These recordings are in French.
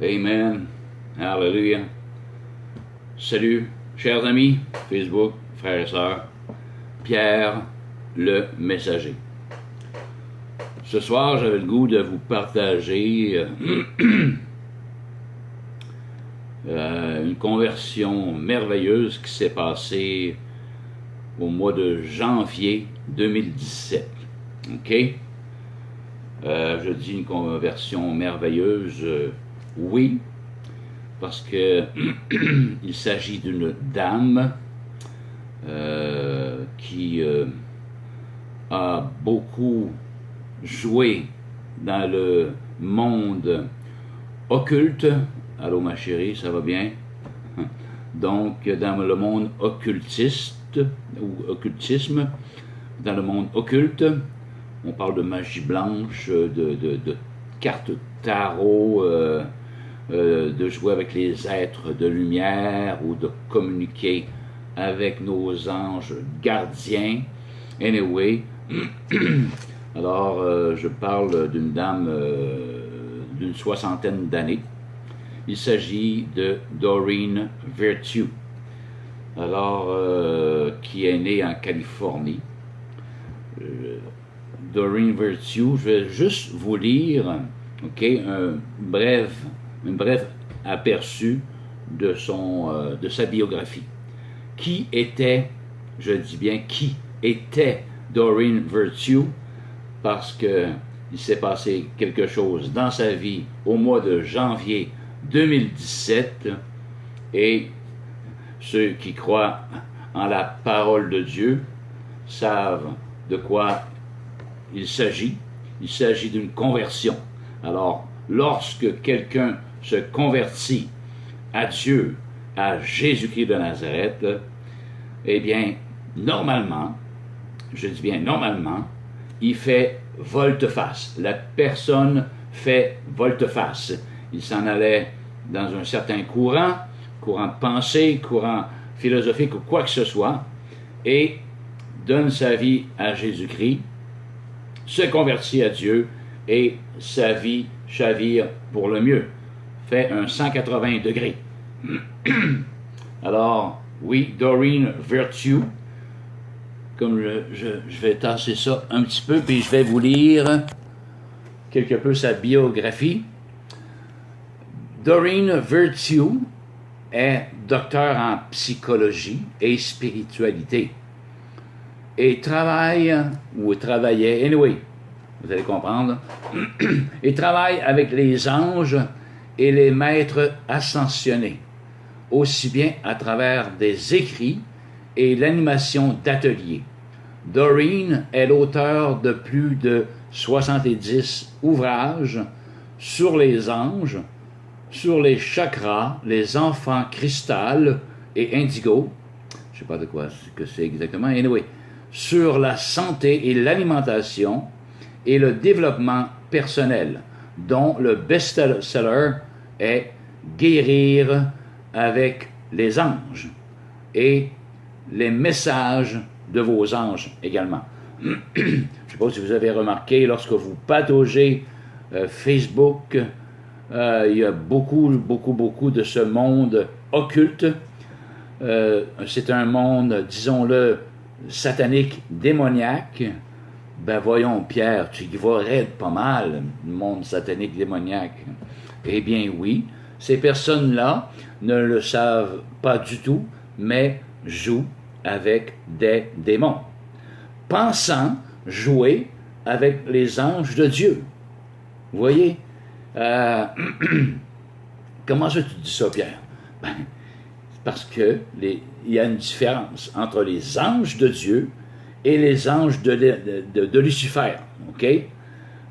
Amen. Hallelujah. Salut, chers amis, Facebook, frères et sœurs. Pierre, le messager. Ce soir, j'avais le goût de vous partager une conversion merveilleuse qui s'est passée au mois de janvier 2017. OK? Je dis une conversion merveilleuse, oui, parce que il s'agit d'une dame qui a beaucoup joué dans le monde occulte. Allô ma chérie, ça va bien? Donc, dans le monde occultiste, ou occultisme, dans le monde occulte, on parle de magie blanche, de cartes tarot, de jouer avec les êtres de lumière ou de communiquer avec nos anges gardiens. Anyway, alors je parle d'une dame d'une soixantaine d'années. Il s'agit de Doreen Virtue, alors qui est née en Californie. Doreen Virtue, je vais juste vous lire, ok, un bref aperçu de sa biographie. Qui était, je dis bien qui était Doreen Virtue, parce que il s'est passé quelque chose dans sa vie au mois de janvier 2017, et ceux qui croient en la parole de Dieu savent de quoi il s'agit. Il s'agit d'une conversion. Alors, lorsque quelqu'un se convertit à Dieu, à Jésus-Christ de Nazareth, eh bien, normalement, je dis bien normalement, il fait volte-face. La personne fait volte-face. Il s'en allait dans un certain courant de pensée, courant philosophique ou quoi que ce soit, et donne sa vie à Jésus-Christ, se convertit à Dieu, et sa vie chavire pour le mieux. Fait un 180 degrés. Alors, oui, Doreen Virtue, comme je vais tasser ça un petit peu, puis je vais vous lire quelque peu sa biographie. Doreen Virtue est docteur en psychologie et spiritualité et travaillait, anyway, vous allez comprendre, et travaille avec les anges et les maîtres ascensionnés, aussi bien à travers des écrits et l'animation d'ateliers. Doreen est l'auteur de plus de 70 ouvrages sur les anges, sur les chakras, les enfants cristal et indigo, je ne sais pas de quoi que c'est exactement, anyway, sur la santé et l'alimentation et le développement personnel, dont le best-seller est Guérir avec les anges et les messages de vos anges également. Je ne sais pas si vous avez remarqué, lorsque vous pataugez Facebook, il y a beaucoup de ce monde occulte. C'est un monde, disons-le, satanique, démoniaque. Ben voyons, Pierre, tu y vas raide pas mal, le monde satanique, démoniaque. Eh bien oui, ces personnes-là ne le savent pas du tout, mais jouent avec des démons, pensant jouer avec les anges de Dieu. Vous voyez? Comment ça tu dis ça, Pierre? Ben, parce que il y a une différence entre les anges de Dieu et les anges de Lucifer. OK? Je ne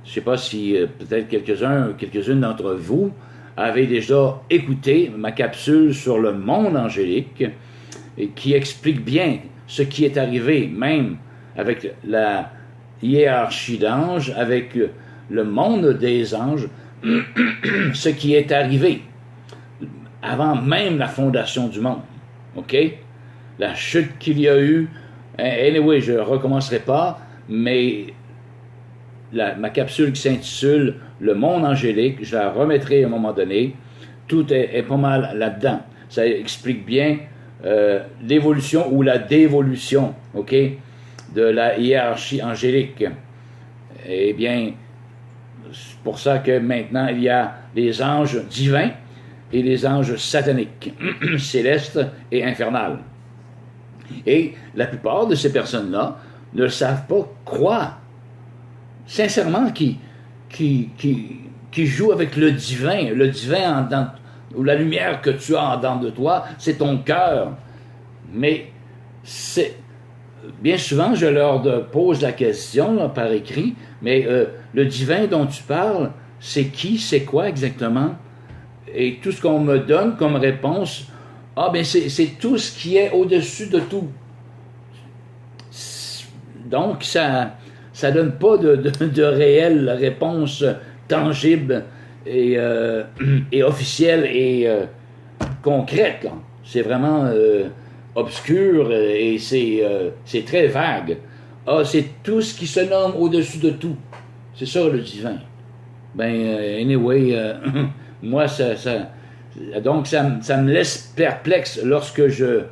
sais pas si peut-être quelques-unes d'entre vous avaient déjà écouté ma capsule sur le monde angélique, et qui explique bien ce qui est arrivé, même avec la hiérarchie d'anges, avec le monde des anges, ce qui est arrivé avant même la fondation du monde. OK? La chute qu'il y a eu. Anyway, je ne recommencerai pas, mais ma capsule qui s'intitule Le monde angélique, je la remettrai à un moment donné. Tout est pas mal là-dedans. Ça explique bien l'évolution ou la dévolution, OK, de la hiérarchie angélique. Eh bien, c'est pour ça que maintenant, il y a les anges divins et les anges sataniques, célestes et infernales. Et la plupart de ces personnes-là ne savent pas quoi, sincèrement, qui jouent avec le divin ou la lumière que tu as en dedans de toi, c'est ton cœur. Mais bien souvent, je leur pose la question là, par écrit, mais le divin dont tu parles, c'est qui, c'est quoi exactement? Et tout ce qu'on me donne comme réponse, c'est tout ce qui est au-dessus de tout. Donc, ça donne pas de réelle réponse tangible et officielle et concrète. C'est vraiment obscur et c'est très vague. C'est tout ce qui se nomme au-dessus de tout. C'est ça le divin. Anyway, moi, donc ça me laisse perplexe lorsque je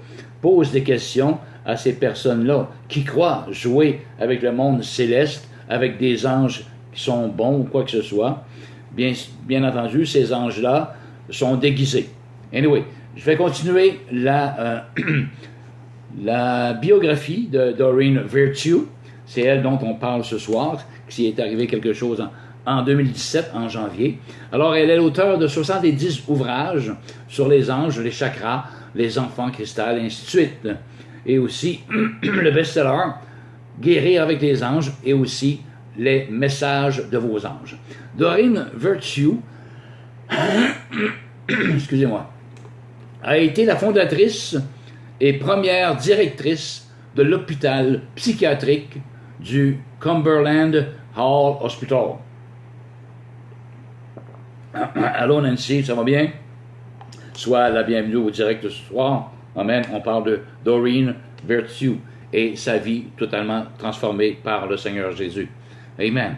pose des questions à ces personnes-là qui croient jouer avec le monde céleste, avec des anges qui sont bons ou quoi que ce soit. Bien entendu, ces anges-là sont déguisés. Anyway, je vais continuer la biographie de Doreen Virtue. C'est elle dont on parle ce soir, qui est arrivé quelque chose en 2017, en janvier. Alors, elle est l'auteure de 70 ouvrages sur les anges, les chakras, les enfants cristal, et ainsi de suite. Et aussi, le best-seller, Guérir avec les anges, et aussi les messages de vos anges. Doreen Virtue, excusez-moi, a été la fondatrice et première directrice de l'hôpital psychiatrique du Cumberland Hall Hospital. Allô Nancy, ça va bien? Sois la bienvenue au direct ce soir. Amen. On parle de Doreen Virtue et sa vie totalement transformée par le Seigneur Jésus. Amen.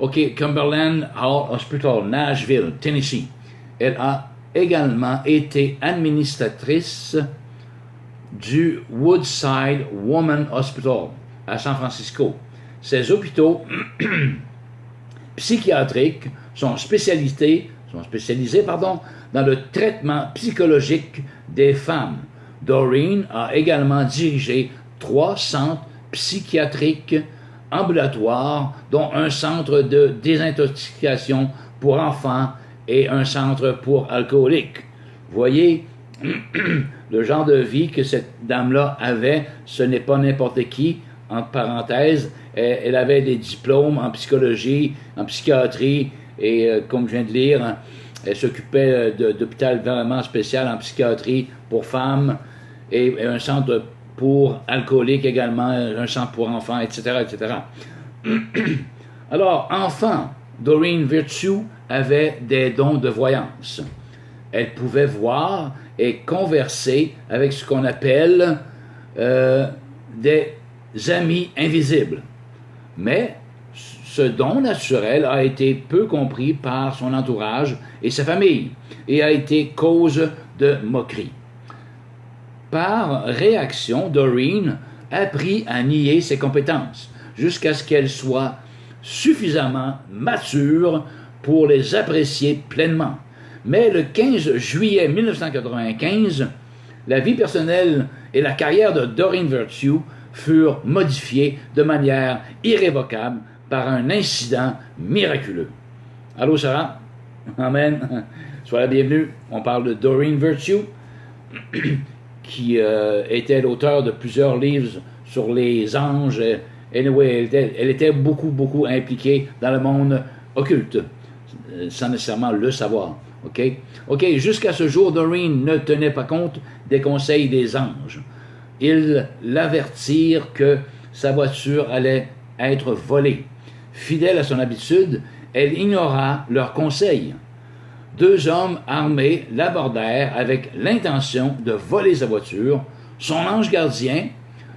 OK, Cumberland Hall Hospital, Nashville, Tennessee. Elle a également été administratrice du Woodside Women Hospital à San Francisco. Ces hôpitaux psychiatriques sont spécialisés dans le traitement psychologique des femmes. Doreen a également dirigé 3 centres psychiatriques ambulatoires, dont un centre de désintoxication pour enfants et un centre pour alcooliques. Voyez, le genre de vie que cette dame-là avait, ce n'est pas n'importe qui, entre parenthèses. Elle avait des diplômes en psychologie, en psychiatrie, et comme je viens de lire, elle s'occupait d'hôpital vraiment spécial en psychiatrie pour femmes, et un centre pour alcooliques également, un centre pour enfants, etc., etc. Alors, enfant, Doreen Virtue avait des dons de voyance. Elle pouvait voir et converser avec ce qu'on appelle des amis invisibles. Mais ce don naturel a été peu compris par son entourage et sa famille et a été cause de moquerie. Par réaction, Doreen apprit à nier ses compétences jusqu'à ce qu'elle soit suffisamment mature pour les apprécier pleinement. Mais le 15 juillet 1995, la vie personnelle et la carrière de Doreen Virtue furent modifiées de manière irrévocable par un incident miraculeux. Allô, Sarah? Amen. Sois la bienvenue. On parle de Doreen Virtue, qui était l'auteur de plusieurs livres sur les anges. Anyway, elle était beaucoup impliquée dans le monde occulte, sans nécessairement le savoir. OK, jusqu'à ce jour, Doreen ne tenait pas compte des conseils des anges. Ils l'avertirent que sa voiture allait être volée. Fidèle à son habitude, elle ignora leurs conseils. 2 hommes armés l'abordèrent avec l'intention de voler sa voiture. Son ange gardien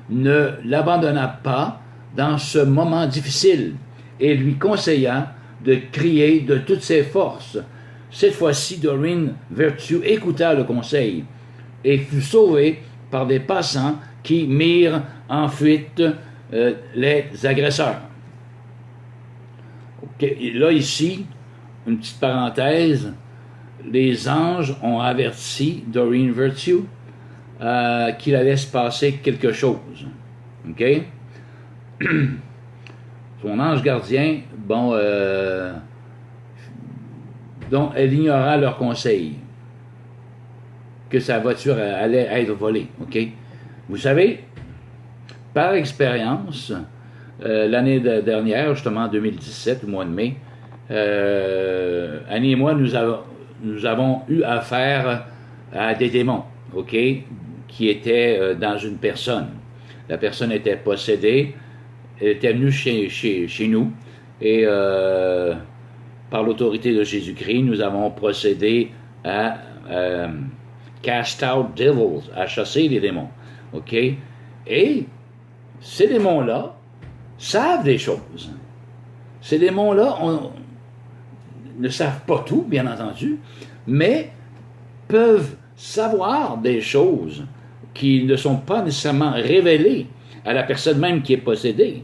ne l'abandonna pas dans ce moment difficile et lui conseilla de crier de toutes ses forces. Cette fois-ci, Doreen Virtue écouta le conseil et fut sauvée par des passants qui mirent en fuite les agresseurs. Okay. Là, ici, une petite parenthèse, les anges ont averti Doreen Virtue qu'il allait se passer quelque chose. OK? Son ange gardien, bon, dont elle ignora leur conseil, que sa voiture allait être volée. OK? Vous savez, par expérience, l'année dernière, justement en 2017, au mois de mai, Annie et moi, nous avons eu affaire à des démons, OK, qui étaient dans une personne. La personne était possédée, elle était venue chez nous, et par l'autorité de Jésus-Christ, nous avons procédé à cast out devils, à chasser les démons, OK? Et ces démons-là savent des choses. Ces démons-là ne savent pas tout, bien entendu, mais peuvent savoir des choses qui ne sont pas nécessairement révélées à la personne même qui est possédée.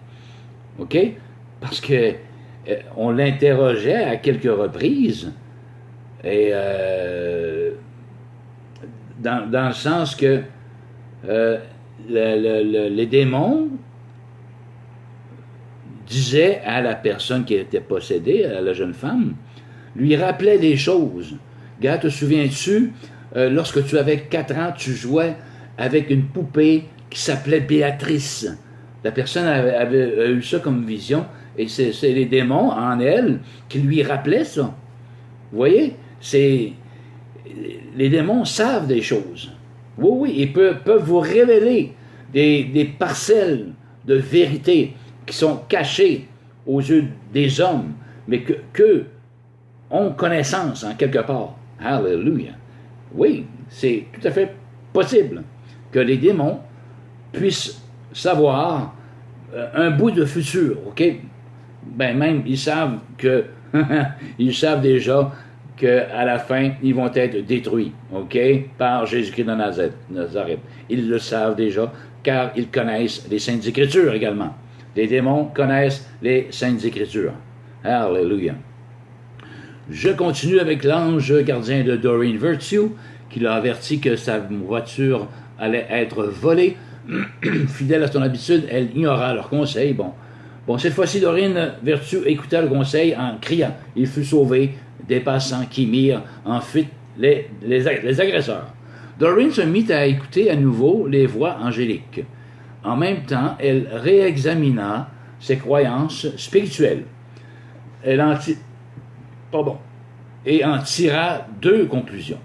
OK? Parce que on l'interrogeait à quelques reprises, et dans le sens que les démons disaient à la personne qui était possédée, à la jeune femme, lui rappelaient des choses. Gars, te souviens-tu, lorsque tu avais 4 ans, tu jouais avec une poupée qui s'appelait Béatrice. La personne avait eu ça comme vision, et c'est les démons en elle qui lui rappelaient ça. Vous voyez? Les démons savent des choses. Oui, oui, ils peuvent vous révéler des parcelles de vérité qui sont cachées aux yeux des hommes, mais que ont connaissance en quelque part. Alléluia. Oui, c'est tout à fait possible que les démons puissent savoir un bout de futur, OK? Ben même, ils savent que ils savent déjà qu'à la fin, ils vont être détruits, OK? Par Jésus-Christ de Nazareth. Ils le savent déjà, car ils connaissent les Saintes Écritures également. Les démons connaissent les Saintes Écritures. Alléluia. Je continue avec l'ange gardien de Doreen Virtue, qui l'a averti que sa voiture allait être volée. Fidèle à son habitude, elle ignora leur conseil. Bon, cette fois-ci, Doreen Virtue écouta le conseil en criant. Il fut sauvé des passants qui mirent en fuite les agresseurs. Doreen se mit à écouter à nouveau les voix angéliques. En même temps, elle réexamina ses croyances spirituelles. Elle en tira 2 conclusions.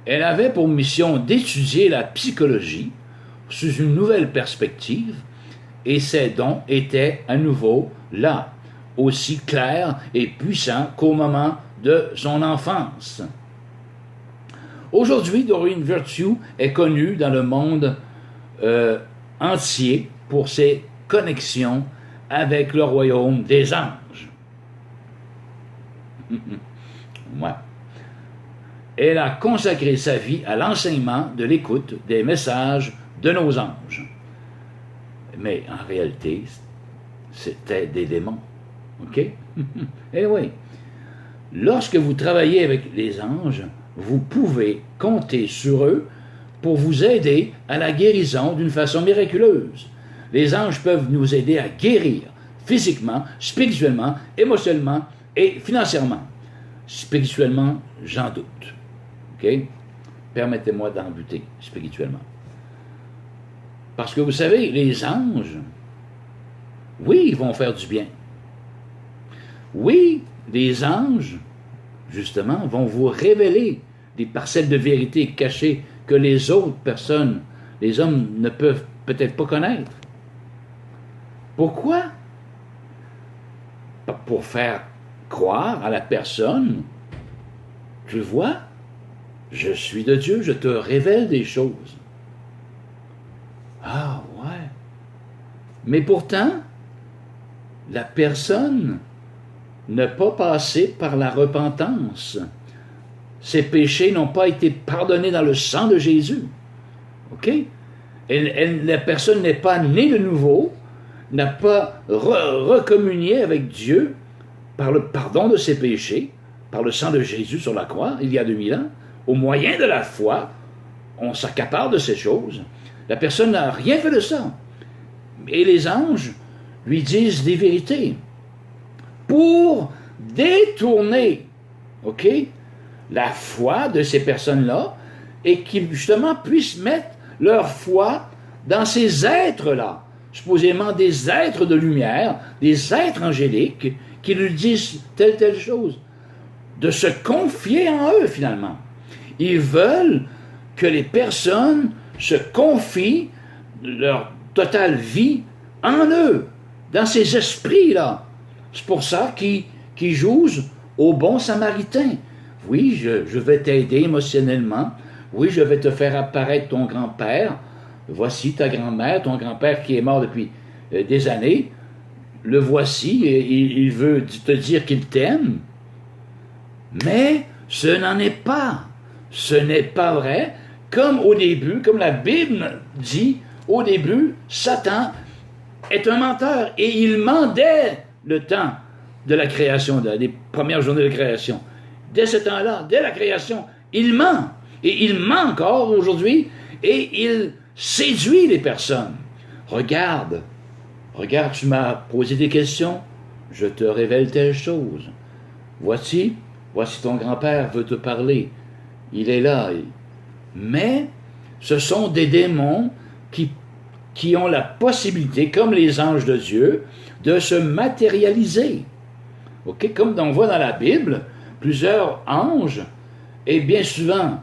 Elle avait pour mission d'étudier la psychologie sous une nouvelle perspective, et ses dons étaient à nouveau là, aussi clairs et puissants qu'au moment de son enfance. Aujourd'hui, Doreen Virtue est connue dans le monde entier pour ses connexions avec le royaume des anges. Ouais. Elle a consacré sa vie à l'enseignement de l'écoute des messages de nos anges. Mais en réalité, c'était des démons. OK? Eh oui. Lorsque vous travaillez avec les anges, vous pouvez compter sur eux pour vous aider à la guérison d'une façon miraculeuse. Les anges peuvent nous aider à guérir physiquement, spirituellement, émotionnellement et financièrement. Spirituellement, j'en doute. OK? Permettez-moi d'en douter spirituellement. Parce que vous savez, les anges, oui, ils vont faire du bien. Oui, les anges, justement, vont vous révéler des parcelles de vérité cachées que les autres personnes, les hommes, ne peuvent peut-être pas connaître. Pourquoi? Pour faire croire à la personne, tu vois, je suis de Dieu, je te révèle des choses. Ah, ouais. Mais pourtant, la personne n'a pas passé par la repentance. Ses péchés n'ont pas été pardonnés dans le sang de Jésus. OK? La personne n'est pas née de nouveau, n'a pas recommunié avec Dieu par le pardon de ses péchés, par le sang de Jésus sur la croix, il y a 2000 ans. Au moyen de la foi, on s'accapare de ces choses. La personne n'a rien fait de ça. Et les anges lui disent des vérités pour détourner, OK, la foi de ces personnes-là et qu'ils, justement, puissent mettre leur foi dans ces êtres-là, supposément des êtres de lumière, des êtres angéliques qui lui disent telle chose, de se confier en eux, finalement. Ils veulent que les personnes se confient leur totale vie en eux, dans ces esprits-là. C'est pour ça qu'ils jouent au bon samaritain. Oui, je vais t'aider émotionnellement. Oui, je vais te faire apparaître ton grand-père. Voici ta grand-mère, ton grand-père qui est mort depuis des années. Le voici, et il veut te dire qu'il t'aime. Mais ce n'en est pas. Ce n'est pas vrai. Comme au début, comme la Bible dit, au début, Satan est un menteur et il ment dès le temps de la création, des premières journées de création. Dès ce temps-là, dès la création, il ment. Et il ment encore aujourd'hui et il séduit les personnes. Regarde, tu m'as posé des questions, je te révèle telle chose. Voici ton grand-père veut te parler. Il est là. Mais ce sont des démons qui ont la possibilité, comme les anges de Dieu, de se matérialiser. OK? Comme on voit dans la Bible, plusieurs anges, et bien souvent,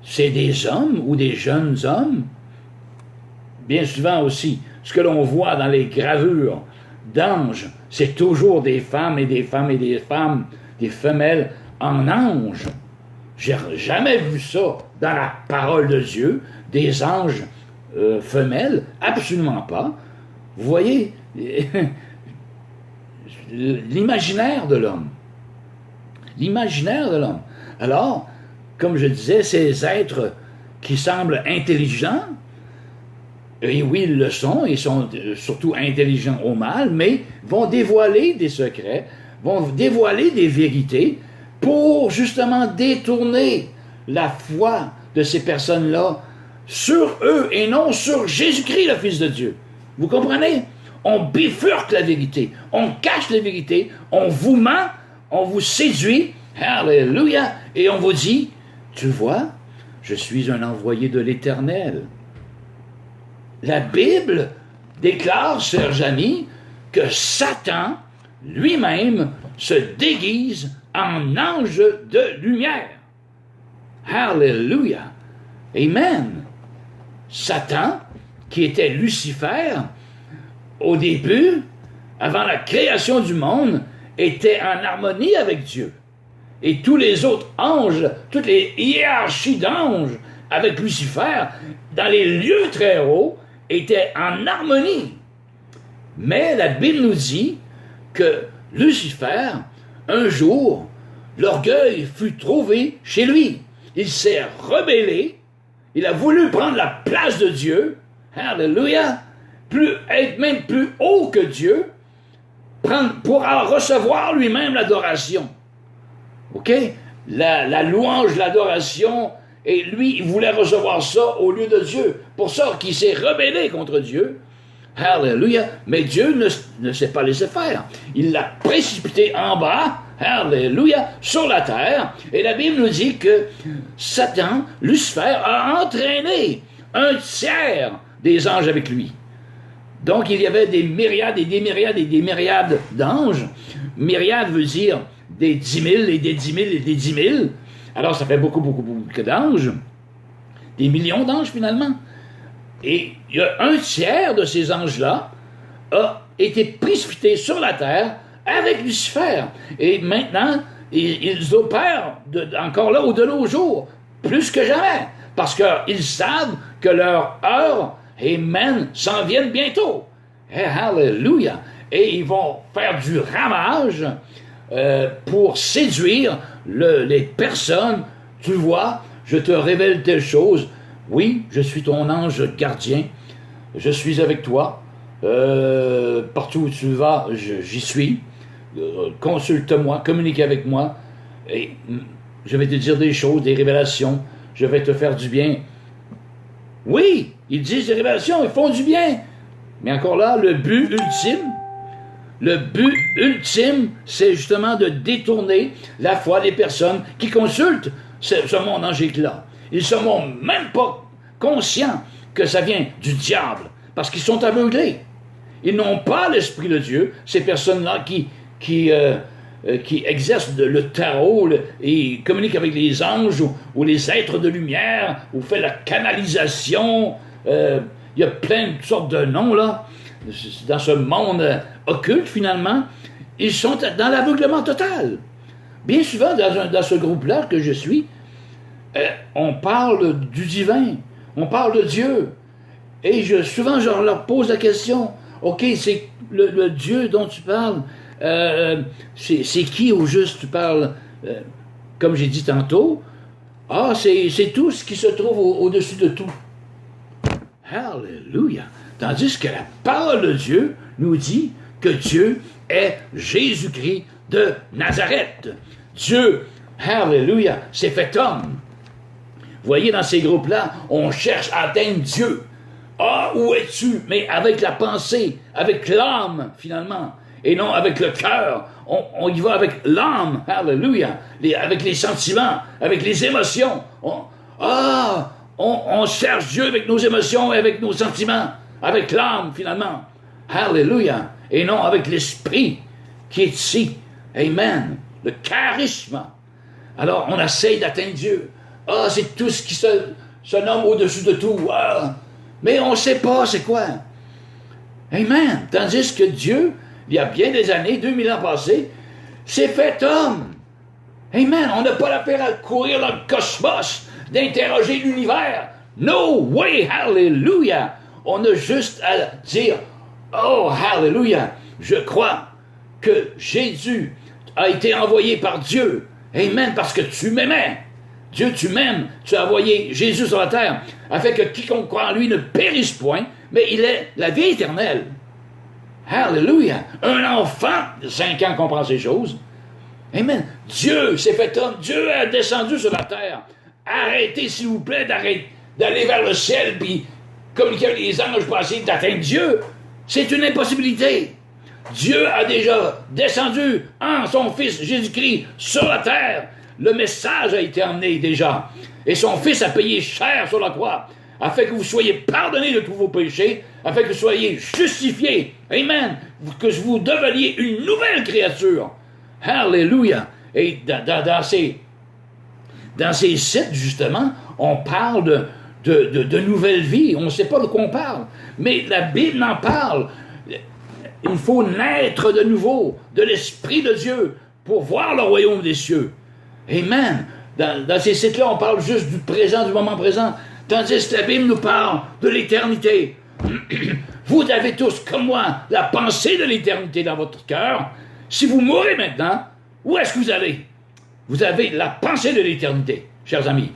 c'est des hommes ou des jeunes hommes. Bien souvent aussi, ce que l'on voit dans les gravures d'anges, c'est toujours des femmes et des femmes et des femmes, des femelles en anges. J'ai jamais vu ça dans la parole de Dieu, des anges femelles, absolument pas. Vous voyez, l'imaginaire de l'homme. L'imaginaire de l'homme. Alors, comme je disais, ces êtres qui semblent intelligents, et oui, ils le sont, ils sont surtout intelligents au mal, mais vont dévoiler des secrets, vont dévoiler des vérités pour justement détourner la foi de ces personnes-là sur eux et non sur Jésus-Christ, le Fils de Dieu. Vous comprenez? On bifurque la vérité, on cache la vérité, on vous ment, on vous séduit, alléluia, et on vous dit, tu vois, je suis un envoyé de l'Éternel. La Bible déclare, chers amis, que Satan lui-même se déguise en ange de lumière. Alléluia. Amen. Satan, qui était Lucifer, au début, avant la création du monde, était en harmonie avec Dieu. Et tous les autres anges, toutes les hiérarchies d'anges avec Lucifer, dans les lieux très hauts, étaient en harmonie. Mais la Bible nous dit que Lucifer, un jour, l'orgueil fut trouvé chez lui. Il s'est rebellé, il a voulu prendre la place de Dieu, alléluia, être même plus haut que Dieu, pour recevoir lui-même l'adoration. OK? La louange, l'adoration, et lui, il voulait recevoir ça au lieu de Dieu. Pour ça qu'il s'est rebellé contre Dieu. Alléluia. Mais Dieu ne s'est pas laissé faire. Il l'a précipité en bas, alléluia, sur la terre. Et la Bible nous dit que Satan, Lucifer, a entraîné un tiers des anges avec lui. Donc, il y avait des myriades et des myriades et des myriades d'anges. Myriade veut dire des 10 000 et des 10 000 et des 10 000. Alors, ça fait beaucoup d'anges. Des millions d'anges, finalement. Et il y a un tiers de ces anges-là a été précipité sur la terre avec Lucifer. Et maintenant, ils opèrent encore là de nos jours, plus que jamais. Parce qu'ils savent que leur heure, amen, s'en viennent bientôt. Hallelujah! Et ils vont faire du ramage pour séduire les personnes. Tu vois, je te révèle telle chose. Oui, je suis ton ange gardien. Je suis avec toi. Partout où tu vas, j'y suis. Consulte-moi, communique avec moi. Et je vais te dire des choses, des révélations. Je vais te faire du bien. Oui, ils disent des révélations, ils font du bien. Mais encore là, le but ultime, c'est justement de détourner la foi des personnes qui consultent ce monde angélique-là. Ils ne sont même pas conscients que ça vient du diable, parce qu'ils sont aveuglés. Ils n'ont pas l'Esprit de Dieu, ces personnes-là qui exercent le tarot et communiquent avec les anges ou les êtres de lumière, ou fait la canalisation. Il y a plein de sortes de noms, là. Dans ce monde occulte, finalement, ils sont dans l'aveuglement total. Bien souvent, dans ce groupe-là que je suis, on parle du divin, on parle de Dieu. Et souvent, je leur pose la question, OK, c'est le Dieu dont tu parles, c'est qui au juste tu parles? Comme j'ai dit tantôt, c'est tout ce qui se trouve au-dessus de tout. Hallelujah! Tandis que la parole de Dieu nous dit que Dieu est Jésus-Christ de Nazareth. Dieu, hallelujah, s'est fait homme. Vous voyez, dans ces groupes-là, on cherche à atteindre Dieu. Où es-tu? Mais avec la pensée, avec l'âme, finalement, et non avec le cœur. On y va avec l'âme, hallelujah, avec les sentiments, avec les émotions. On cherche Dieu avec nos émotions et avec nos sentiments, avec l'âme, finalement. Hallelujah. Et non avec l'esprit qui est ici. Amen. Le charisme. Alors, on essaye d'atteindre Dieu. C'est tout ce qui se nomme au-dessus de tout. Mais on ne sait pas c'est quoi. Amen. Tandis que Dieu, il y a bien des années, 2000 ans passés, s'est fait homme. Amen. On n'a pas l'affaire à courir dans le cosmos, d'interroger l'univers. No way, hallelujah. On a juste à dire, hallelujah, je crois que Jésus a été envoyé par Dieu. Amen, parce que tu m'aimais. Dieu, tu m'aimes. Tu as envoyé Jésus sur la terre, afin que quiconque croit en lui ne périsse point, mais il ait la vie éternelle. Hallelujah. Un enfant de 5 ans comprend ces choses. Amen. Dieu s'est fait homme. Dieu est descendu sur la terre. Arrêtez, s'il vous plaît, d'aller vers le ciel, puis communiquer avec les anges pour essayer d'atteindre Dieu. C'est une impossibilité. Dieu a déjà descendu en son Fils Jésus-Christ sur la terre. Le message a été emmené déjà. Et son Fils a payé cher sur la croix, afin que vous soyez pardonnés de tous vos péchés, afin que vous soyez justifiés. Amen. Que vous deveniez une nouvelle créature. Hallelujah. Et dans ces sites, justement, on parle de nouvelle vie. On ne sait pas de quoi on parle. Mais la Bible en parle. Il faut naître de nouveau de l'Esprit de Dieu pour voir le royaume des cieux. Amen. Dans ces sites-là, on parle juste du présent, du moment présent. Tandis que la Bible nous parle de l'éternité. Vous avez tous, comme moi, la pensée de l'éternité dans votre cœur. Si vous mourrez maintenant, où est-ce que vous allez? Vous avez la pensée de l'éternité, chers amis.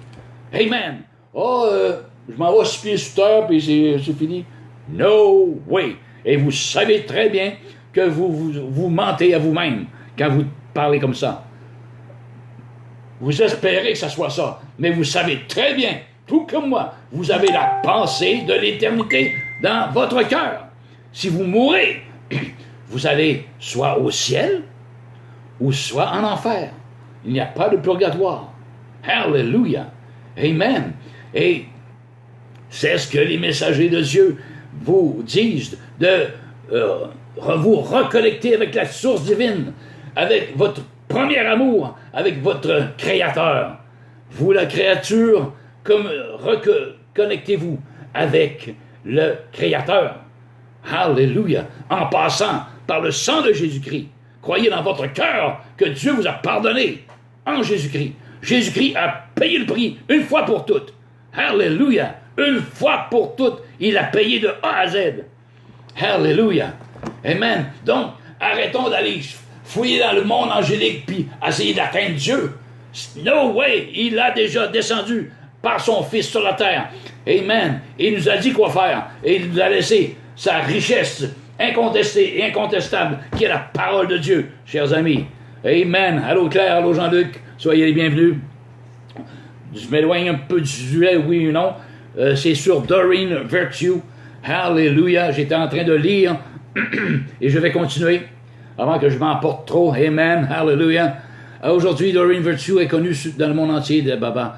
Amen. Je m'en vais 6 pieds sous terre, puis c'est fini. No way. Et vous savez très bien que vous mentez à vous-même quand vous parlez comme ça. Vous espérez que ça soit ça, mais vous savez très bien, tout comme moi, vous avez la pensée de l'éternité dans votre cœur. Si vous mourrez, vous allez soit au ciel ou soit en enfer. Il n'y a pas de purgatoire. Hallelujah. Amen. Et c'est ce que les messagers de Dieu vous disent, de vous reconnecter avec la source divine, avec votre premier amour, avec votre Créateur. Vous, la créature, comme reconnectez-vous avec le Créateur. Hallelujah. En passant par le sang de Jésus-Christ. Croyez dans votre cœur que Dieu vous a pardonné en Jésus-Christ. Jésus-Christ a payé le prix une fois pour toutes. Hallelujah. Une fois pour toutes, il a payé de A à Z. Hallelujah. Amen. Donc, arrêtons d'aller fouiller dans le monde angélique puis essayer d'atteindre Dieu. No way. Il a déjà descendu par son Fils sur la terre. Amen. Il nous a dit quoi faire. Et il nous a laissé sa richesse incontestée et incontestable, qui est la parole de Dieu, chers amis. Amen. Allô Claire, allô Jean-Luc, soyez les bienvenus. Je m'éloigne un peu du sujet, oui ou non. C'est sur Doreen Virtue. Hallelujah. J'étais en train de lire et je vais continuer avant que je m'emporte trop. Amen. Hallelujah. Aujourd'hui, Doreen Virtue est connue dans le monde entier de Baba.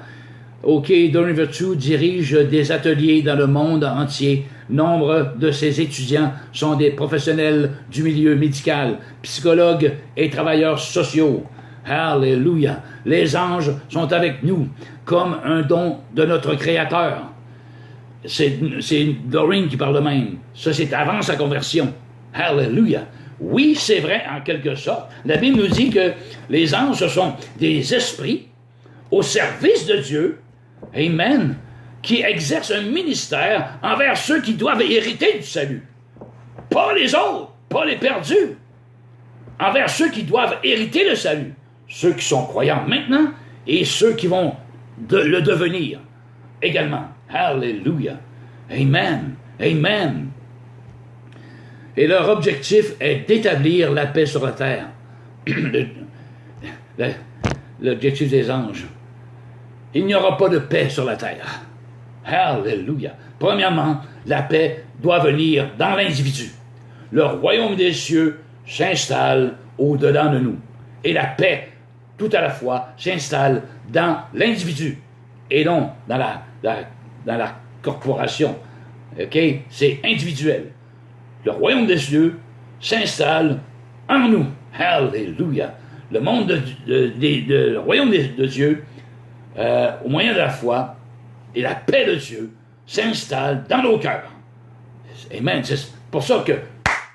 OK, Doreen Virtue dirige des ateliers dans le monde entier. Nombre de ses étudiants sont des professionnels du milieu médical, psychologues et travailleurs sociaux. Hallelujah. Les anges sont avec nous comme un don de notre Créateur. C'est Doreen qui parle de même. Ça, c'est avant sa conversion. Hallelujah. Oui, c'est vrai, en quelque sorte. La Bible nous dit que les anges, ce sont des esprits au service de Dieu, amen, qui exercent un ministère envers ceux qui doivent hériter du salut. Pas les autres, pas les perdus. Envers ceux qui doivent hériter le salut. Ceux qui sont croyants maintenant et ceux qui vont le devenir également. Hallelujah. Amen. Amen. Et leur objectif est d'établir la paix sur la terre. L'objectif des anges. Il n'y aura pas de paix sur la terre. Hallelujah. Premièrement, la paix doit venir dans l'individu. Le royaume des cieux s'installe au-dedans de nous. Et la paix, tout à la fois, s'installe dans l'individu et non dans la corporation. OK? C'est individuel. Le royaume des cieux s'installe en nous. Hallelujah. Le monde le royaume de Dieu, au moyen de la foi, et la paix de Dieu s'installe dans nos cœurs. Amen. C'est pour ça que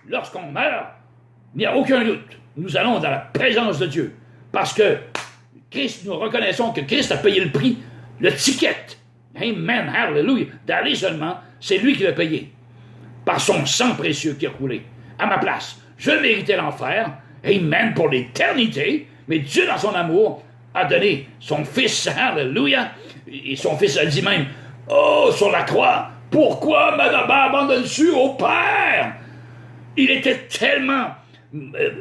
lorsqu'on meurt, il n'y a aucun doute. Nous allons dans la présence de Dieu. Parce que Christ, nous reconnaissons que Christ a payé le prix, le ticket. Amen. Hallelujah. D'aller seulement, c'est lui qui l'a payé. Par son sang précieux qui a coulé à ma place. Je méritais l'enfer, amen, pour l'éternité, mais Dieu, dans son amour, a donné son Fils, hallelujah, et son Fils a dit même, oh, sur la croix, pourquoi m'abandonnes-tu au Père? Il était tellement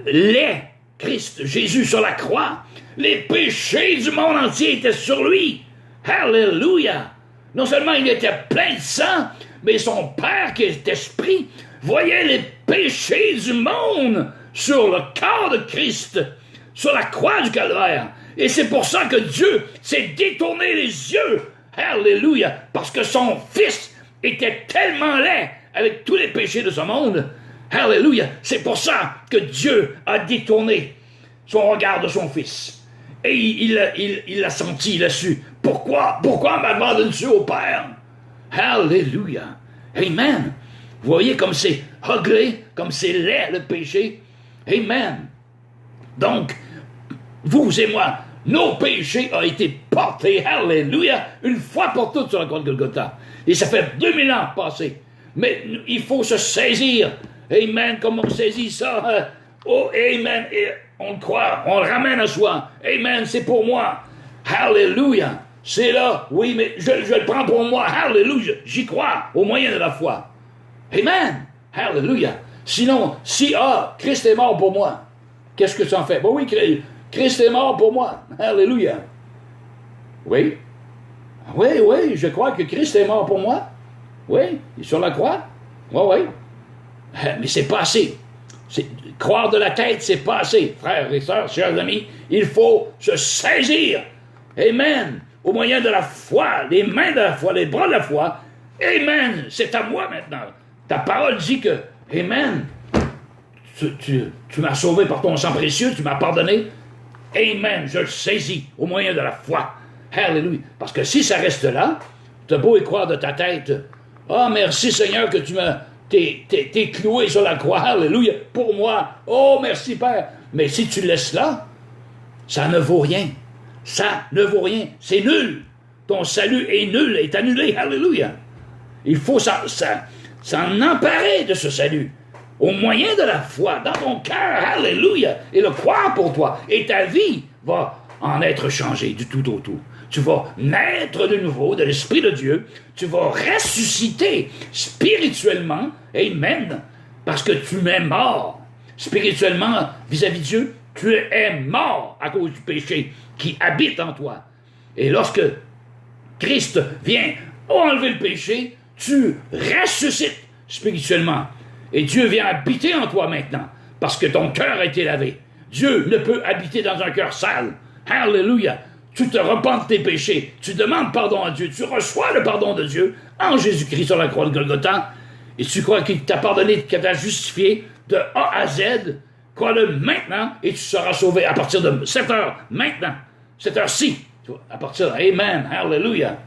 laid, Christ, Jésus sur la croix, les péchés du monde entier étaient sur lui, hallelujah. Non seulement il était plein de sang, mais son Père, qui est esprit, voyait les péchés du monde sur le corps de Christ, sur la croix du calvaire. Et c'est pour ça que Dieu s'est détourné les yeux, hallelujah, parce que son Fils était tellement laid avec tous les péchés de ce monde, hallelujah. C'est pour ça que Dieu a détourné son regard de son Fils. Et il l'a senti, il l'a su. Pourquoi m'abandonnes-tu au Père? Hallelujah. Amen. Vous voyez comme c'est ugly, comme c'est laid le péché. Amen. Donc, vous et moi, nos péchés ont été portés, hallelujah, une fois pour toutes sur la croix de Golgotha. Et ça fait 2000 ans passés. Mais il faut se saisir. Amen. Comme on saisit ça. Oh, amen. Et on le croit, on le ramène à soi. Amen. C'est pour moi. Hallelujah. C'est là, oui, mais je le prends pour moi. Hallelujah. J'y crois au moyen de la foi. Amen. Hallelujah. Sinon, si Christ est mort pour moi, qu'est-ce que ça en fait? Bon, oui, Christ est mort pour moi. Hallelujah. Oui. Oui, je crois que Christ est mort pour moi. Oui, il est sur la croix. Oui. Mais c'est pas assez. Croire de la tête, c'est pas assez. Frères et sœurs, chers amis, il faut se saisir. Amen. Au moyen de la foi, les mains de la foi, les bras de la foi. Amen. C'est à moi maintenant. Ta parole dit que, amen, tu m'as sauvé par ton sang précieux, tu m'as pardonné. Amen. Je le saisis au moyen de la foi. Hallelujah. Parce que si ça reste là, tu as beau y croire de ta tête. Ah, merci Seigneur que tu m'as... T'es cloué sur la croix. Alléluia. Pour moi. Oh, merci Père. Mais si tu le laisses là, ça ne vaut rien. Ça ne vaut rien. C'est nul. Ton salut est nul, est annulé. Alléluia. Il faut s'en emparer de ce salut au moyen de la foi dans ton cœur, alléluia, et le croire pour toi. Et ta vie va en être changée du tout au tout. Tu vas naître de nouveau de l'Esprit de Dieu. Tu vas ressusciter spirituellement, amen, parce que tu es mort. Spirituellement, vis-à-vis de Dieu, tu es mort à cause du péché qui habite en toi. Et lorsque Christ vient enlever le péché, tu ressuscites spirituellement. Et Dieu vient habiter en toi maintenant, parce que ton cœur a été lavé. Dieu ne peut habiter dans un cœur sale. Alléluia. Tu te repens de tes péchés, tu demandes pardon à Dieu, tu reçois le pardon de Dieu en Jésus-Christ sur la croix de Golgotha, et tu crois qu'il t'a pardonné, qu'il t'a justifié de A à Z. Crois-le maintenant, et tu seras sauvé à partir de cette heure, maintenant, cette heure-ci. À partir de Amen, Alléluia.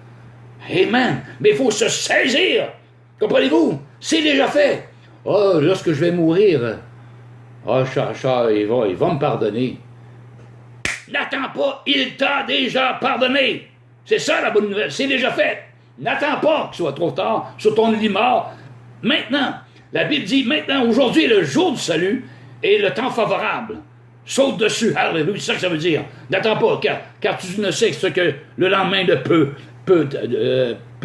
Amen. Mais il faut se saisir. Comprenez-vous? C'est déjà fait. Oh, lorsque je vais mourir, oh, il va me pardonner. N'attends pas, il t'a déjà pardonné. C'est ça la bonne nouvelle, c'est déjà fait. N'attends pas que ce soit trop tard, sur ton lit mort. Maintenant, la Bible dit, maintenant, aujourd'hui est le jour du salut et le temps favorable. Saute dessus, alléluia, c'est ça que ça veut dire. N'attends pas, car tu ne sais ce que le lendemain peut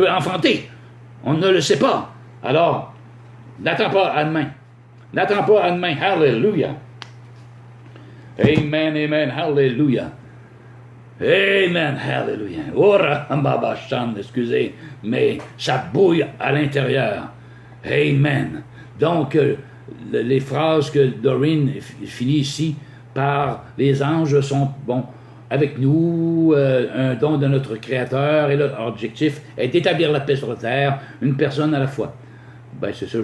enfanter. On ne le sait pas. Alors, n'attends pas à demain. N'attends pas à demain, alléluia. Amen, amen, hallelujah. Amen, hallelujah. Ora, excusez, mais ça bouille à l'intérieur. Amen. Donc, les phrases que Doreen finit ici par les anges sont, avec nous, un don de notre Créateur, et leur objectif est d'établir la paix sur la terre, une personne à la fois. C'est ça,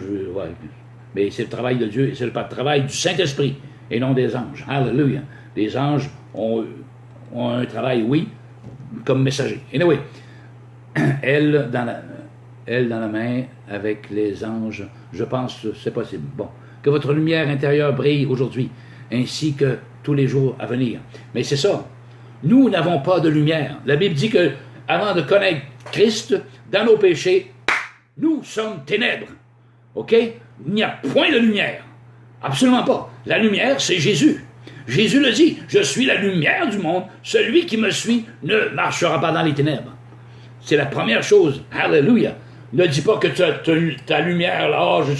mais c'est le travail de Dieu, c'est le travail du Saint-Esprit. Et non des anges. Alléluia. Les anges ont un travail, oui, comme messager. Anyway, elle dans la main avec les anges, je pense que c'est possible. Bon, que votre lumière intérieure brille aujourd'hui, ainsi que tous les jours à venir. Mais c'est ça. Nous n'avons pas de lumière. La Bible dit que avant de connaître Christ, dans nos péchés, nous sommes ténèbres. OK? Il n'y a point de lumière. Absolument pas. La lumière, c'est Jésus. Jésus le dit, je suis la lumière du monde. Celui qui me suit ne marchera pas dans les ténèbres. C'est la première chose. Alléluia. Ne dis pas que ta lumière, là, je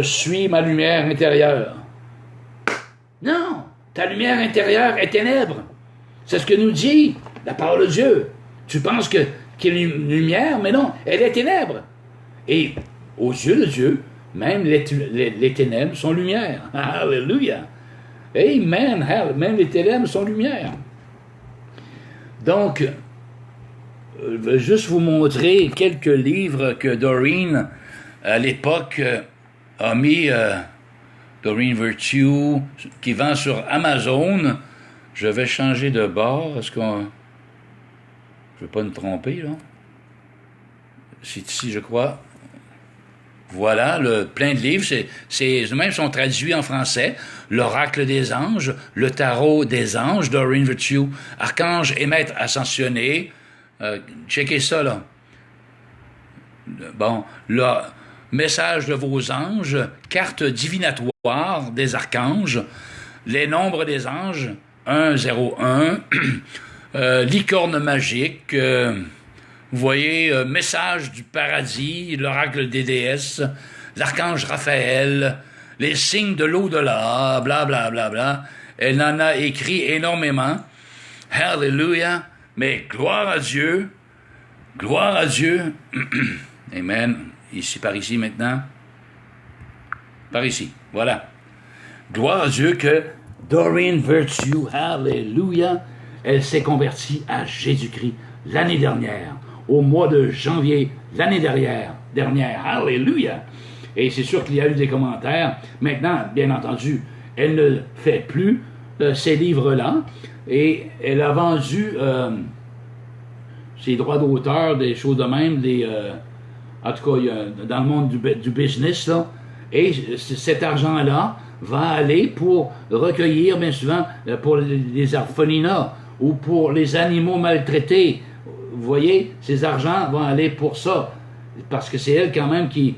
suis ma lumière intérieure. Non, ta lumière intérieure est ténèbre. C'est ce que nous dit la parole de Dieu. Tu penses qu'il y a une lumière, mais non, elle est ténèbre. Et aux yeux de Dieu, même les ténèbres sont lumière. Alléluia. Amen. Même les ténèbres sont lumière. Donc, je vais juste vous montrer quelques livres que Doreen, à l'époque, a mis, Doreen Virtue, qui vend sur Amazon. Je vais changer de bord. Est-ce qu'on... Je ne veux pas me tromper, là. C'est ici, je crois. Voilà, plein de livres, même sont traduits en français. L'Oracle des anges, le Tarot des anges, Doreen Virtue, Archange et Maître ascensionné. Checkez ça, là. Le message de vos anges, carte divinatoire des archanges, les nombres des anges, 1, 0, 1, licorne magique, vous voyez, message du paradis, l'oracle des déesses, l'archange Raphaël, les signes de l'au-delà, bla bla bla bla. Elle en a écrit énormément. Hallelujah. Mais gloire à Dieu. Gloire à Dieu. Amen. Ici, par ici maintenant. Par ici. Voilà. Gloire à Dieu que Doreen Virtue, hallelujah, elle s'est convertie à Jésus-Christ l'année dernière. Au mois de janvier, l'année dernière, alléluia. Et c'est sûr qu'il y a eu des commentaires. Maintenant, bien entendu, elle ne fait plus ces livres-là, et elle a vendu ses droits d'auteur, des choses de même, en tout cas, dans le monde du business, là, et cet argent-là va aller pour recueillir, bien souvent, pour les orphelinats ou pour les animaux maltraités. Vous voyez, ces argents vont aller pour ça. parce que c'est elle quand même qui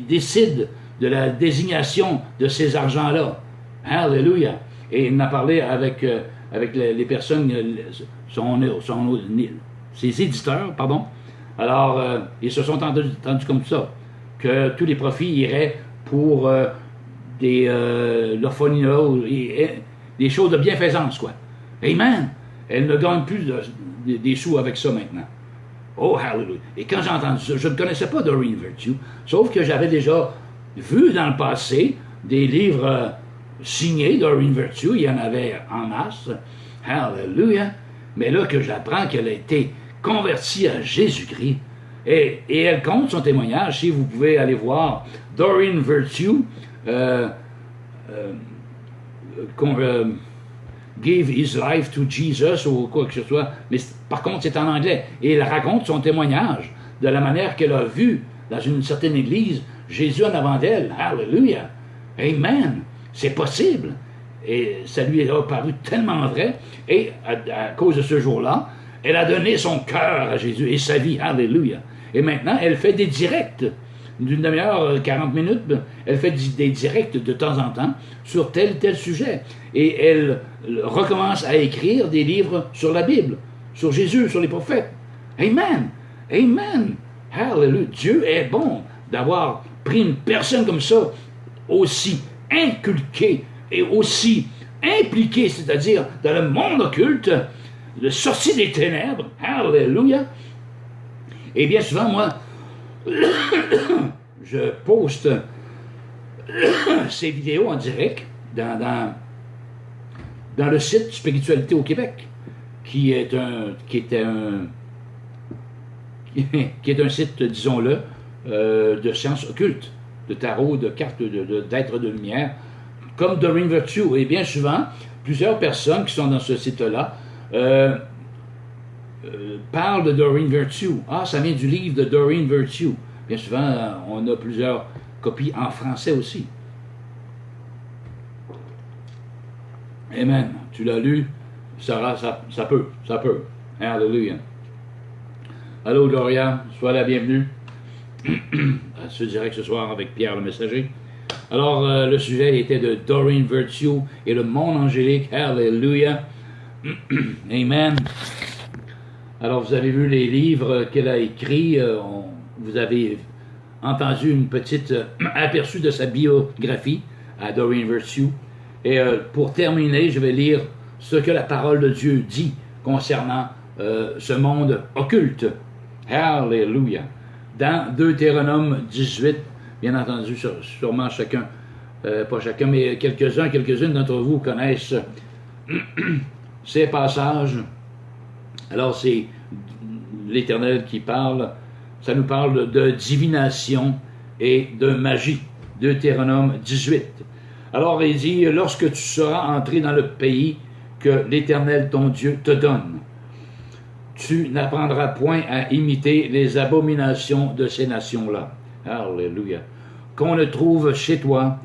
décide de la désignation de ces argents-là. Alléluia. Et il en a parlé avec les personnes, ses éditeurs, pardon. Alors, ils se sont entendus comme ça, que tous les profits iraient pour l'orphelinat, des choses de bienfaisance, quoi. Amen. Elle ne gagne plus des sous avec ça maintenant. Oh, hallelujah. Et quand j'ai entendu ça, je ne connaissais pas Doreen Virtue, sauf que j'avais déjà vu dans le passé des livres signés Doreen Virtue, il y en avait en masse. Hallelujah. Mais là que j'apprends qu'elle a été convertie à Jésus-Christ, et elle compte son témoignage, si vous pouvez aller voir Doreen Virtue, Give his life to Jesus ou quoi que ce soit, mais par contre c'est en anglais, et elle raconte son témoignage de la manière qu'elle a vu dans une certaine église Jésus en avant d'elle. Hallelujah, amen, c'est possible, et ça lui a paru tellement vrai, et à cause de ce jour-là, elle a donné son cœur à Jésus et sa vie. Hallelujah. Et maintenant elle fait des directs d'une demi-heure, 40 minutes, elle fait des directs de temps en temps sur tel sujet. Et elle recommence à écrire des livres sur la Bible, sur Jésus, sur les prophètes. Amen! Amen! Hallelujah! Dieu est bon d'avoir pris une personne comme ça, aussi inculquée et aussi impliquée, c'est-à-dire dans le monde occulte, de sortie des ténèbres. Hallelujah! Et bien souvent, moi, je poste ces vidéos en direct dans le site Spiritualité au Québec, qui est un site, disons-le, de sciences occultes, de tarot, de cartes, d'êtres de lumière, comme Doreen Virtue. Et bien souvent, plusieurs personnes qui sont dans ce site-là parle de Doreen Virtue. Ah, ça vient du livre de Doreen Virtue. Bien souvent, on a plusieurs copies en français aussi. Amen. Tu l'as lu? Ça peut. Hallelujah. Allô, Gloria. Sois la bienvenue à ce direct ce soir avec Pierre le Messager. Alors, le sujet était de Doreen Virtue et le monde angélique. Hallelujah. Amen. Alors, vous avez vu les livres qu'elle a écrits, vous avez entendu une petite aperçu de sa biographie à Doreen Virtue. Et pour terminer, je vais lire ce que la parole de Dieu dit concernant ce monde occulte. Hallelujah. Dans Deutéronome 18, bien entendu, sûrement chacun, pas chacun, mais quelques-unes d'entre vous connaissent ces passages. Alors, c'est l'Éternel qui parle, ça nous parle de divination et de magie. Deutéronome 18. Alors, il dit, lorsque tu seras entré dans le pays que l'Éternel, ton Dieu, te donne, tu n'apprendras point à imiter les abominations de ces nations-là. Alléluia. Qu'on ne trouve chez toi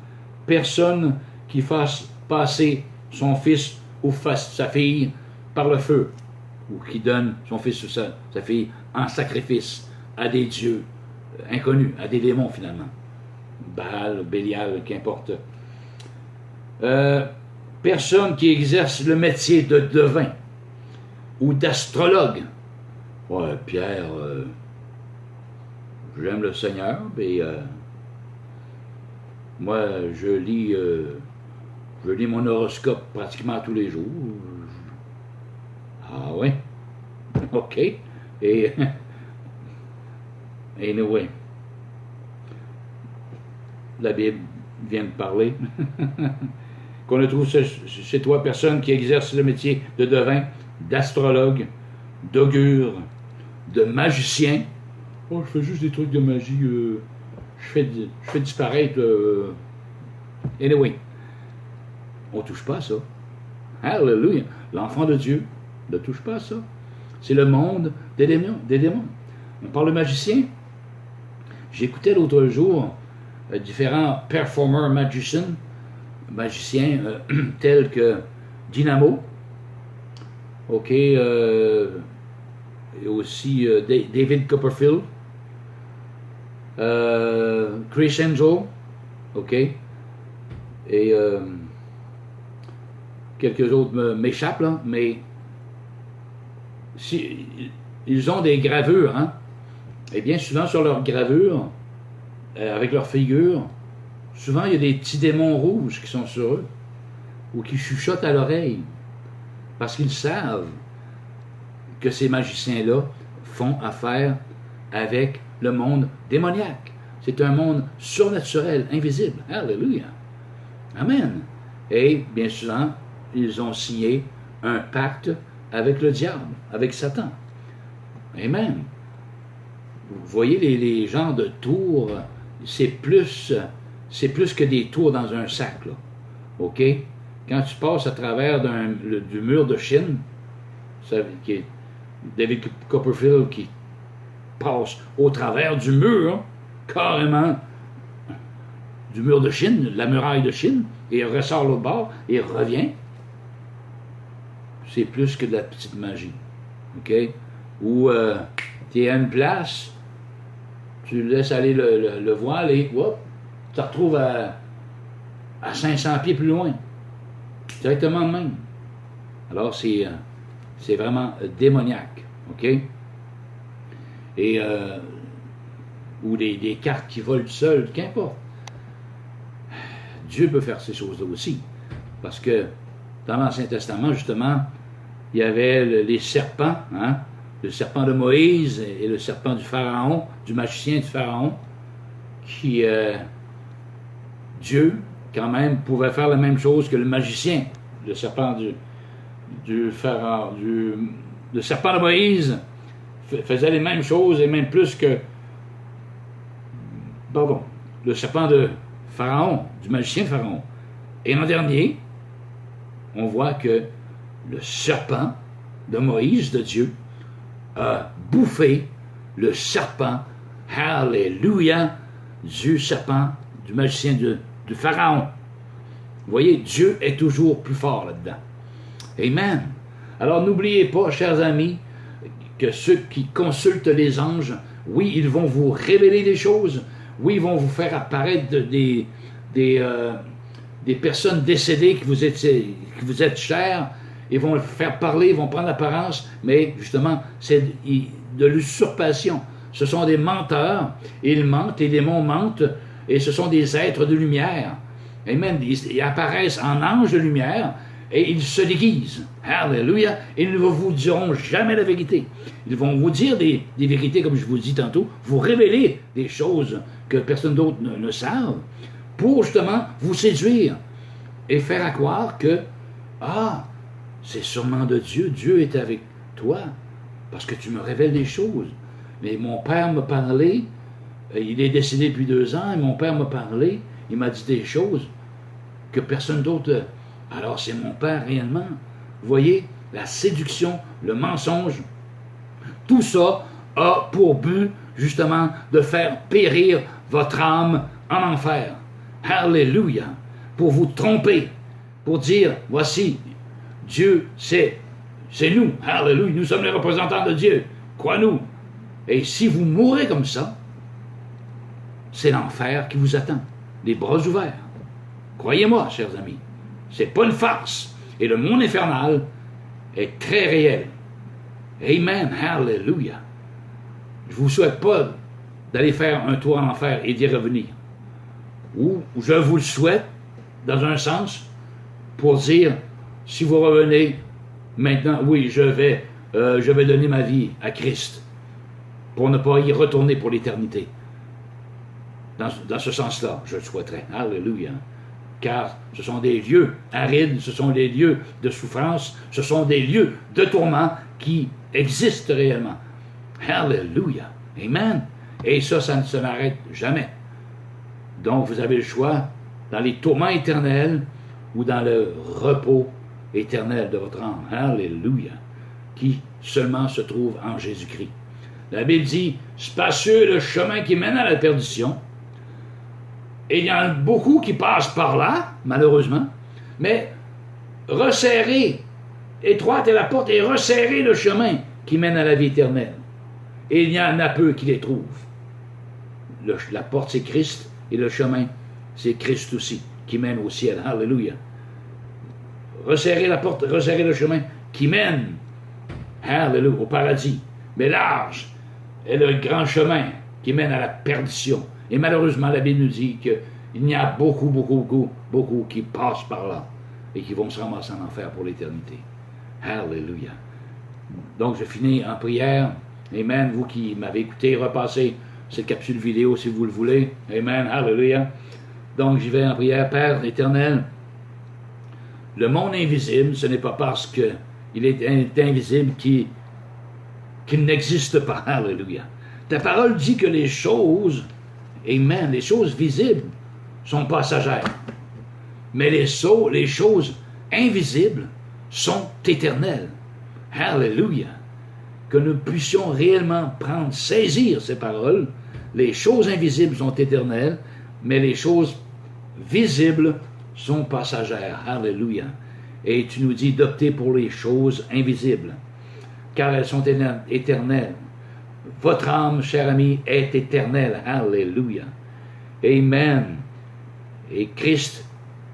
personne qui fasse passer son fils ou sa fille par le feu, ou qui donne son fils ou sa fille en sacrifice à des dieux inconnus, à des démons finalement. Baal, Bélial, qu'importe. Personne qui exerce le métier de devin ou d'astrologue. Ouais, Pierre, j'aime le Seigneur, mais moi, je lis mon horoscope pratiquement tous les jours. Ah oui? OK. Et anyway, la Bible vient de parler. Qu'on ne trouve chez toi personne qui exerce le métier de devin, d'astrologue, d'augure, de magicien. Oh, je fais juste des trucs de magie. Je fais disparaître. Anyway, on ne touche pas à ça. Hallelujah. L'enfant de Dieu ne touche pas à ça. C'est le monde des démons. On parle de magicien. J'écoutais l'autre jour différents performers magiciens tels que Dynamo, OK, et aussi David Copperfield, Crescenzo, OK? Et quelques autres m'échappent, là, mais si, ils ont des gravures, hein? Et bien souvent sur leurs gravures, avec leurs figures, souvent il y a des petits démons rouges qui sont sur eux, ou qui chuchotent à l'oreille, parce qu'ils savent que ces magiciens-là font affaire avec le monde démoniaque. C'est un monde surnaturel, invisible. Alléluia. Amen. Et bien souvent, ils ont signé un pacte avec le diable, avec Satan. Amen. Vous voyez les genres de tours, c'est plus que des tours dans un sac, là. OK? Quand tu passes à travers du mur de Chine, qui est David Copperfield qui passe au travers du mur, carrément, du mur de Chine, la muraille de Chine, et il ressort l'autre bord, et il revient. C'est plus que de la petite magie. OK? Ou tu es à une place, tu laisses aller le voile et hop, tu te retrouves à 500 pieds plus loin. Directement de même. Alors, c'est vraiment démoniaque. OK? Et, ou des cartes qui volent seules, qu'importe. Dieu peut faire ces choses-là aussi. Parce que dans l'Ancien Testament, justement, il y avait les serpents, hein? Le serpent de Moïse et le serpent du Pharaon, du magicien du Pharaon, qui, Dieu, quand même, pouvait faire la même chose que le magicien, le serpent du Pharaon, le serpent de Moïse faisait les mêmes choses et même plus que, pardon, le serpent de Pharaon, du magicien Pharaon. Et l'an dernier, on voit que le serpent de Moïse, de Dieu, a bouffé le serpent, alléluia, du serpent, du magicien du Pharaon. Vous voyez, Dieu est toujours plus fort là-dedans. Amen. Alors n'oubliez pas, chers amis, que ceux qui consultent les anges, oui, ils vont vous révéler des choses, oui, ils vont vous faire apparaître des personnes décédées qui vous êtes chères, ils vont le faire parler, ils vont prendre l'apparence, mais justement, c'est de l'usurpation. Ce sont des menteurs, ils mentent, les démons mentent, et ce sont des êtres de lumière. Amen. Ils apparaissent en anges de lumière, et ils se déguisent. Alléluia. Ils ne vous diront jamais la vérité. Ils vont vous dire des vérités, comme je vous dis tantôt, vous révéler des choses que personne d'autre ne savent, pour justement vous séduire et faire croire que, c'est sûrement de Dieu. Dieu est avec toi parce que tu me révèles des choses. Mais mon père m'a parlé, il est décédé depuis 2 ans, et mon père m'a parlé, il m'a dit des choses que personne d'autre... Alors c'est mon père réellement. Vous voyez, la séduction, le mensonge, tout ça a pour but justement de faire périr votre âme en enfer. Alléluia. Pour vous tromper, pour dire, voici, Dieu, c'est nous. Alléluia. Nous sommes les représentants de Dieu. Crois-nous. Et si vous mourrez comme ça, c'est l'enfer qui vous attend. Les bras ouverts. Croyez-moi, chers amis. C'est pas une farce. Et le monde infernal est très réel. Amen. Alléluia. Je ne vous souhaite pas d'aller faire un tour en enfer et d'y revenir. Ou je vous le souhaite, dans un sens, pour dire, si vous revenez maintenant, oui, je vais donner ma vie à Christ pour ne pas y retourner pour l'éternité. Dans ce sens-là, je le souhaiterais. Alléluia. Car ce sont des lieux arides, ce sont des lieux de souffrance, ce sont des lieux de tourment qui existent réellement. Alléluia. Amen. Et ça ne se n'arrête jamais. Donc, vous avez le choix dans les tourments éternels ou dans le repos éternel de votre âme. Alléluia. Qui seulement se trouve en Jésus-Christ. La Bible dit, spacieux le chemin qui mène à la perdition. Et il y en a beaucoup qui passent par là, malheureusement, mais resserrez, étroite est la porte et resserrez le chemin qui mène à la vie éternelle. Et il y en a peu qui les trouvent. la porte, c'est Christ, et le chemin, c'est Christ aussi, qui mène au ciel. Alléluia. Resserrez la porte, resserrez le chemin qui mène, alléluia, au paradis. Mais large est le grand chemin qui mène à la perdition. Et malheureusement, la Bible nous dit qu'il y a beaucoup qui passent par là et qui vont se ramasser en enfer pour l'éternité. Alléluia. Donc, je finis en prière. Amen. Vous qui m'avez écouté, repassez cette capsule vidéo si vous le voulez. Amen. Alléluia. Donc, j'y vais en prière. Père éternel, le monde invisible, ce n'est pas parce qu'il est invisible qu'il n'existe pas. Alléluia. Ta parole dit que les choses, amen, les choses visibles sont passagères. Mais les choses invisibles sont éternelles. Alléluia. Que nous puissions réellement saisir ces paroles. Les choses invisibles sont éternelles, mais les choses visibles sont passagères. Alléluia. Et tu nous dis d'opter pour les choses invisibles, car elles sont éternelles. Votre âme, cher ami, est éternelle. Alléluia. Amen. Et Christ,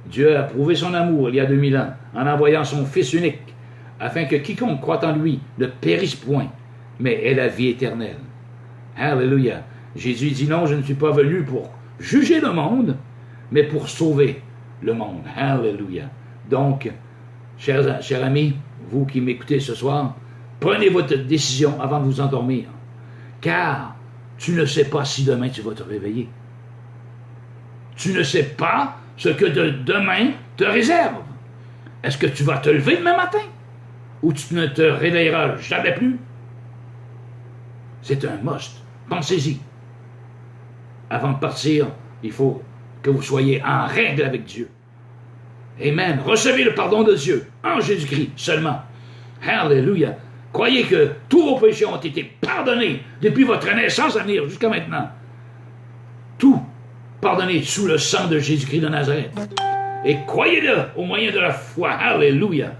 Dieu a prouvé son amour il y a 2000 ans, en envoyant son Fils unique, afin que quiconque croit en lui ne périsse point, mais ait la vie éternelle. Alléluia. Jésus dit non, je ne suis pas venu pour juger le monde, mais pour sauver le monde. Alléluia. Donc, chers amis, vous qui m'écoutez ce soir, prenez votre décision avant de vous endormir, car tu ne sais pas si demain tu vas te réveiller. Tu ne sais pas ce que demain te réserve. Est-ce que tu vas te lever demain matin? Ou tu ne te réveilleras jamais plus? C'est un must. Pensez-y. Avant de partir, il faut que vous soyez en règle avec Dieu. Amen. Recevez le pardon de Dieu en Jésus-Christ seulement. Alléluia. Croyez que tous vos péchés ont été pardonnés depuis votre naissance à venir jusqu'à maintenant. Tout pardonné sous le sang de Jésus-Christ de Nazareth. Et croyez-le au moyen de la foi. Alléluia.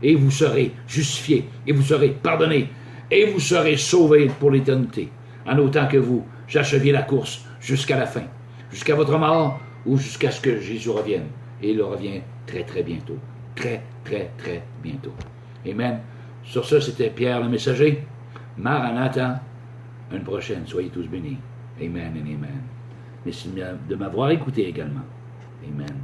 Et vous serez justifiés, et vous serez pardonnés, et vous serez sauvés pour l'éternité, en autant que vous acheviez la course jusqu'à la fin, jusqu'à votre mort, ou jusqu'à ce que Jésus revienne. Et il revient très, très bientôt. Très, très, très bientôt. Amen. Sur ce, c'était Pierre le messager. Maranatha. Une prochaine. Soyez tous bénis. Amen et amen. Merci de m'avoir écouté également. Amen.